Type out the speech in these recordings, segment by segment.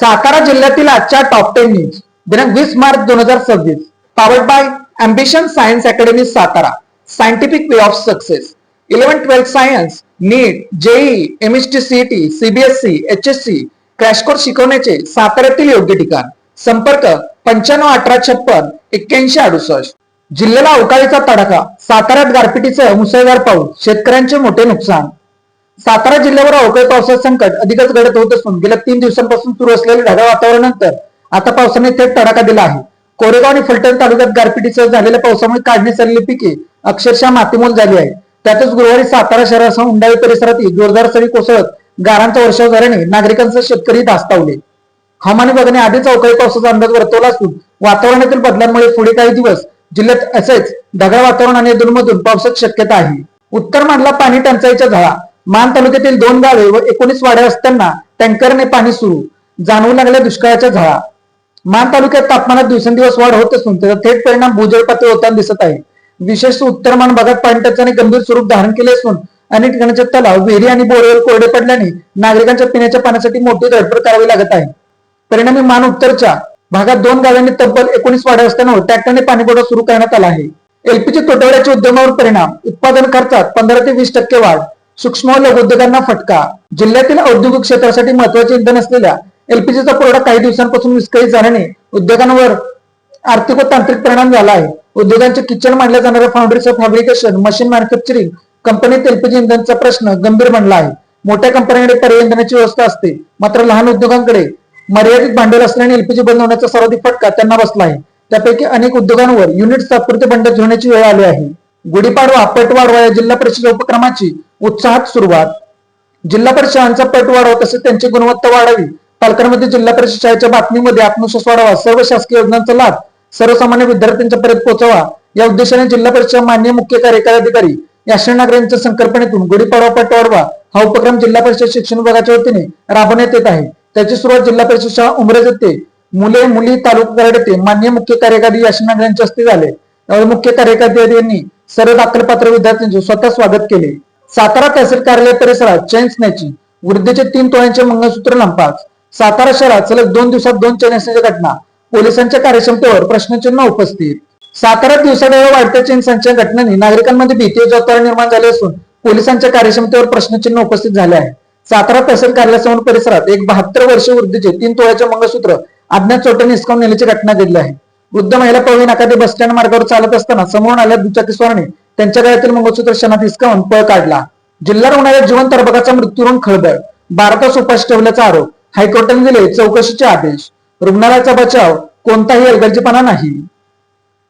सातारा जिल्ह्यातील आजच्या top 10 news दिनांक 20 मार्च 2026 powered by ambition science academy Satara scientific way of success 11-12 science NEET JEE MST CET CBSE HSC crash course शिकवण्याचे साताऱ्यातील योग्य ठिकाण संपर्क 951856 8168 जिल्ह्याला अवकाळीचा तडाखा साताऱ्यात गारपिटीसह मुसळधार पाऊस शेतकऱ्यांचे मोठे नुकसान सातारा जिल्ह्यावर अवकाळी पावसाचे संकट अधिकच घडत होत असून गेल्या 3 दिवसांपासून सुरू असलेल्या ढगाळ वातावरणानंतर आता पावसाने थेट तडाखा दिला आहे. कोरेगाव आणि फलटण तालुक्यात गारपिटीसह झालेल्या पावसामुळे काढण्यात आलेली पिके अक्षरशः मातीमोल झाली आहे. त्यातच गुरुवारी सातारा शहरासह उंडाळी परिसरातील जोरदार सरी कोसळत गारांचा वर्षाव झाल्याने नागरिकांसह शेतकरी धास्तावले. हवामान विभागाने आधीच अवकाळी पावसाचा अंदाज वर्तवला असून वातावरणातील बदलांमुळे पुढे काही दिवस जिल्ह्यात असेच ढगाळ वातावरण आणि अधूनमधून पावसाची शक्यता आहे. उत्तर मानला पाणी टंचाईच्या झळा मान तालुक्यातील 2 गावे व 19 वाड्या असताना टँकरने पाणी सुरू जाणवू लागल्या दुष्काळाच्या झळा. मान तालुक्यात तापमानात दिवसेंदिवस वाढ होत असून त्याचा थेट परिणाम भूजल पातळी होताना दिसत आहे. विशेष उत्तर मान भागात पाणी टंचाईने गंभीर स्वरूप धारण केले असून अनेक ठिकाणचे तलाव विहिरी आणि बोरवेल कोरडे पडल्याने नागरिकांच्या पिण्याच्या पाण्यासाठी मोठी धडपड करावी लागत आहे. परिणामी मान उत्तरच्या भागात 2 गावांनी तब्बल 19 वाड्या असताना ट्रॅक्टरने पाणीपुरवठा सुरू करण्यात आला आहे. एलपीजी तुटवड्याच्या उद्यमावर परिणाम उत्पादन खर्चात 15 ते 20% वाढ सूक्ष्म व लघु उद्योगांना फटका. जिल्ह्यातील औद्योगिक क्षेत्रासाठी महत्वाचे इंधन असलेल्या एलपीजीचा पुरवठा काही दिवसांपासून विस्कळीत झाल्याने उद्योगांवर आर्थिक व तांत्रिक परिणाम झाला आहे. उद्योगांचे किचन मानल्या जाणाऱ्या foundries of fabrication machine manufacturing कंपनीत एलपीजी इंधनचा प्रश्न गंभीर बनला आहे. मोठ्या कंपन्यांकडे पर्यायी इंधनाची व्यवस्था असते मात्र लहान उद्योगांकडे मर्यादित भांडवल असल्याने एलपीजी बंद होण्याचा सर्वाधिक फटका त्यांना बसला आहे. त्यापैकी अनेक उद्योगांवर युनिट तात्पुरते बंद ठेवण्याची वेळ आली आहे. गुढीपाडवा पट वाढवा या जिल्हा परिषद उपक्रमाची उत्साहात सुरुवात. जिल्हा परिषद शाळांचा पट वाढवा तसेच त्यांची गुणवत्ता वाढावी पालकांमध्ये जिल्हा परिषद शाळेच्या बातमीमध्ये आत्मविश्वास वाढावा सर्व शासकीय योजनांचा लाभ सर्वसामान्य विद्यार्थ्यांच्या पर्यंत पोहोचावा या उद्देशाने जिल्हा परिषद माननीय मुख्य कार्यकारी अधिकारी याश्री नागरे यांच्या संकल्पनेतून गुढीपाडवा पट वाढवा हा उपक्रम जिल्हा परिषद शिक्षण विभागाच्या वतीने राबवण्यात येत आहे. त्याची सुरुवात जिल्हा परिषद शाळा उमरेज येथे मुले मुली तालुका कराड येथे माननीय मुख्य कार्यकारी याश्री नागरे यांच्या हस्ते झाले. यावेळी मुख्य कार्यकारी अधिकारी यांनी सर्व दाखलपात्र विद्यार्थ्यांचे स्वतः स्वागत केले. सातारा तहसील कार्यालय परिसरात चैन स्नॅचिंग वृद्धीचे 3 तोळ्यांचे मंगळसूत्र लंपास. सातारा शहरात सलग 2 दिवसात 2 चैन स्नॅचिंगच्या घटना पोलिसांच्या कार्यक्षमतेवर प्रश्नचिन्ह उपस्थित. साताऱ्यात दिवसाढवळ्या वाढत्या चैन स्नॅचिंगच्या घटनांनी नागरिकांमध्ये भीती व वातावरण निर्माण झाले असून पोलिसांच्या कार्यक्षमतेवर प्रश्नचिन्ह उपस्थित झाले आहे. सातारा तहसील कार्यालयासमोर परिसरात एक 72 वर्षीय वृद्धीचे 3 तोळ्याचे मंगळसूत्र अज्ञात चोरट्यांनी हिसकावून नेल्याची घटना घडली आहे. वृद्ध महिला पळवी नाका बस स्टँड मार्गावर चालत असताना समोरून आल्या दुचाकीस्वाराने त्यांच्या गळ्यातील मंगळसूत्र क्षणात हिसकावून पळ काढला. जिल्हा रुग्णालयात जिवंत अर्भकाचा मृत्यूवरून खळबळ 12 तास उपाशी ठेवल्याचा आरोप हायकोर्टाने दिले चौकशीचे आदेश. रुग्णालयाचा बचाव कोणताही अलगर्जीपणा नाही.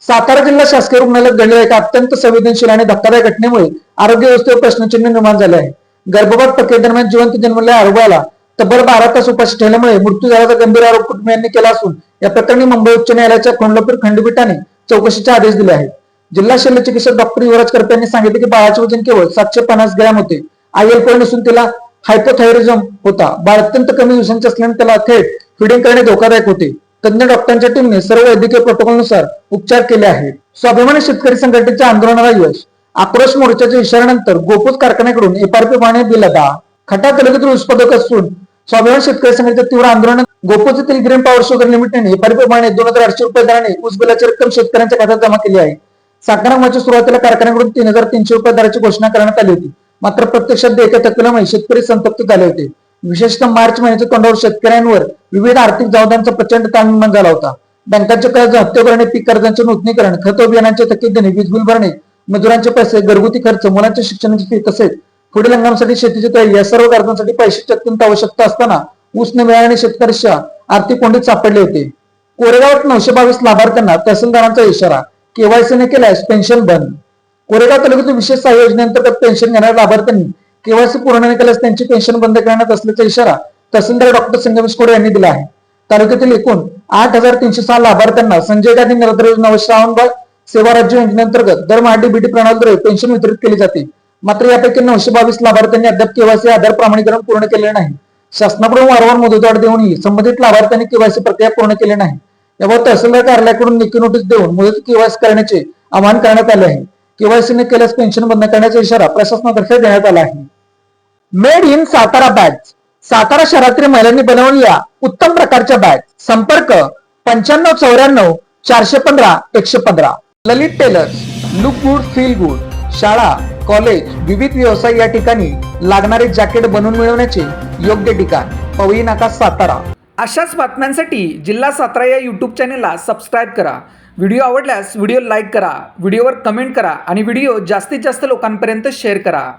सातारा जिल्हा शासकीय रुग्णालयात घडलेल्या एका अत्यंत संवेदनशील आणि धक्कादायक घटनेमुळे आरोग्य व्यवस्थेवर प्रश्नचिन्ह निर्माण झाले आहे. गर्भपात प्रक्रियेदरम्यान जिवंत जन्मलेल्या आरोग्याला तब्बल 12 तास उपाशी ठेवल्यामुळे मृत्यू झाल्याचा गंभीर आरोप कुटुंबियांनी केला असून या प्रकरणी मुंबई उच्च न्यायालयाच्या कोल्हापूर खंडपीठाने चौकशीचे आदेश दिले आहेत. जिल्हा शल्य चिकित्सक डॉक्टर युवराज करपे यांनी सांगितले की बाळाचे वजन केवळ 750 ग्रॅम होते. आईएल नसून तिला हायपोथायरिझम होता. बाळ अत्यंत कमी दिवसांचे असल्याने त्याला थेट फिडिंग करणे धोकादायक होते. तज्ञ डॉक्टरांच्या टीमने सर्व वैद्यकीय प्रोटोकॉलनुसार उपचार केले आहेत. स्वाभिमानी शेतकरी संघटनेच्या आंदोलनाला यश आक्रोश मोर्चाच्या इशाऱ्यानंतर गोपूज कारखान्याकडून एफआरपी वाढवण्यात दिला दावा. खटा तालुक्यातील उत्पादक असून स्वाभिमानी शेतकरी संघटनेच्या तीव्र आंदोलनात गोपूज येथील ग्रीन पॉवर शुगर लिमिटेडने एफआरपी वाढवण्यात 2800 रुपये दराने ऊस बिलाची रक्कम शेतकऱ्यांच्या खात्यात जमा केली आहे. साखर सुरुवातीला कारखान्याकडून 3300 रुपये दराची घोषणा करण्यात आली होती मात्र प्रत्यक्षात देयता थकल्यामुळे शेतकरी संतप्त झाले होते. विशेषतः मार्च महिन्याच्या तोंडावर शेतकऱ्यांवर विविध आर्थिक जबाबदाऱ्यांचा प्रचंड ताण निर्माण झाला होता. बँकांचे कर्ज हप्ते भरणे पीक कर्जांचे नूतनीकरण खत बियाणांचे थकीत देणे वीज बिल भरणे मजुरांचे पैसे घरगुती खर्च मुलांच्या शिक्षणाची फी तसेच पुढील हंगामासाठी शेतीची तयारी या सर्व गरजांसाठी पैशाची अत्यंत आवश्यकता असताना ऊस न मिळाल्याने शेतकऱ्यांच्या आर्थिक कोंडीत सापडले होते. कोरेगावात 922 लाभार्थ्यांना तहसीलदारांचा इशारा केवायसी न केल्यास पेन्शन बंद. कोरेगाव तालुक्यातील विशेष सहाय्य योजनेअंतर्गत पेन्शन घेणाऱ्या लाभार्थ्यांनी केवायसी पूर्ण न केल्यास त्यांची पेन्शन बंद करण्यात असल्याचा इशारा तहसीलदार डॉक्टर संगमेश कोडे यांनी दिला आहे. तालुक्यातील एकूण 8306 लाभार्थ्यांना संजय गांधी निराधार योजना व श्रावणबाळ सेवा राज्य योजनेअंतर्गत दरमहा डीबीटी प्रणालीद्वारे पेन्शन वितरित केली जाते. मात्र यापैकी 922 लाभार्थ्यांनी अद्याप केवायसी आधार प्रमाणीकरण पूर्ण केले नाही. शासनाकडून वारंवार मुदतवाढ देऊनही संबंधित लाभार्थ्यांनी केवायसी प्रक्रिया पूर्ण केली नाही. याबाबत तहसीलदार कार्यालयाकडून लेखी नोटीस देऊन मुदत केवायसी करण्याचे आवाहन करण्यात आले आहे. केवायसी न केल्यास पेन्शन बंद करण्याचा इशारा प्रशासनातर्फे देण्यात आला आहे. Made in Satara bags Satara शहरातील महिलांनी बनवलेल्या उत्तम प्रकारच्या बॅग. संपर्क 9594 415 115. Lalit tailors, look good feel good. शाळा, कॉलेज, विविध व्यवसाय या ठिकाणी लागणारे जॅकेट बनवून मिळवण्याचे योग्य ठिकाण. पवई नाका, सातारा. अशाच बातम्यांसाठी जिल्हा सातारा या यूट्यूब चॅनेलला सबस्क्राईब करा. व्हिडिओ आवडल्यास व्हिडिओ लाईक करा, व्हिडिओवर कमेंट करा आणि व्हिडिओ जास्तीत जास्त लोकांपर्यंत शेअर करा.